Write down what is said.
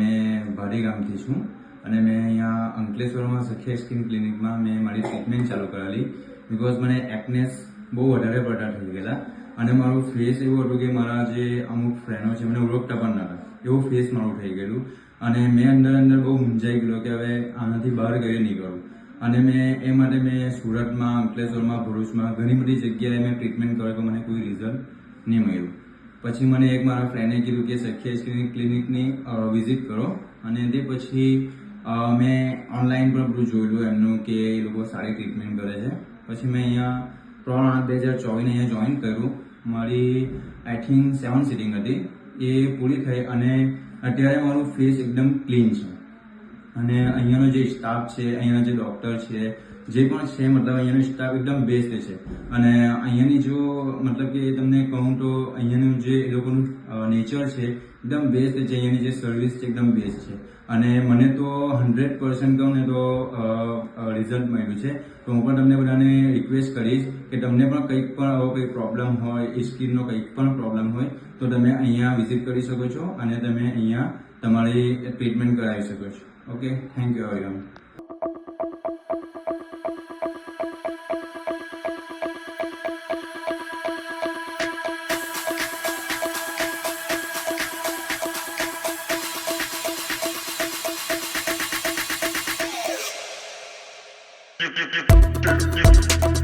મેં ભાડી ગામથી છું અને મેં અહીંયા અંકલેશ્વરમાં સખી સ્કિન ક્લિનિકમાં મેં મારી ટ્રીટમેન્ટ ચાલુ કરાવી બિકોઝ મને એકનેસ બહુ વધારે પડતા થઈ ગયેલા અને મારું ફેસ એવું હતું કે મારા જે અમુક ફ્રેન્ડો છે મને ઓળખતા પણ નહોતા, એવું ફેસ મારું થઈ ગયેલું અને મેં અંદર બહુ મૂંઝાઈ ગયેલો કે હવે આનાથી બહાર કઈ નીકળું અને મેં એ માટે મેં સુરતમાં, અંકલેશ્વરમાં, ભરૂચમાં ઘણી બધી જગ્યાએ મેં ટ્રીટમેન્ટ કર્યો તો મને કોઈ રિઝલ્ટ નહીં મળ્યું. પછી મને એક મારા ફ્રેન્ડે કીધું કે સખી સ્કિન ક્લિનિકની વિઝિટ કરો અને તે પછી મેં ઓનલાઈન પણ બધું જોયેલું એમનું કે એ લોકો સારી ટ્રીટમેન્ટ કરે છે. પછી મેં અહીંયા 3/8/2024 અહીંયા જોઈન કર્યું. મારી આઈ થિંક 7 સિટિંગ હતી, એ પૂરી થઈ અને અત્યારે મારું ફેસ એકદમ ક્લીન છે અને અહીંયાનો જે સ્ટાફ છે, અહીંયાના જે ડૉક્ટર છે, જે પણ છે મતલબ અહીંયાનો સ્ટાફ એકદમ બેસ્ટ છે અને અહીંયાની જો મતલબ કે તમને કહું તો અહીંયાનું જે એ લોકોનું નેચર છે એકદમ બેસ્ટ છે, અહીંયાની જે સર્વિસ છે એકદમ બેસ્ટ છે અને મને તો 100% કહું ને તો રિઝલ્ટ મળ્યું છે. તો હું પણ તમને બધાને રિક્વેસ્ટ કરીશ કે તમને પણ કંઈક પણ આવો કંઈ પ્રોબ્લેમ હોય, સ્કિનનો કંઈક પણ પ્રોબ્લેમ હોય તો તમે અહીંયા વિઝિટ કરી શકો છો અને તમે અહીંયા તમારી ટ્રીટમેન્ટ કરાવી શકો છો. Okay, thank you very much. Tip, tip, tip, tip, tip.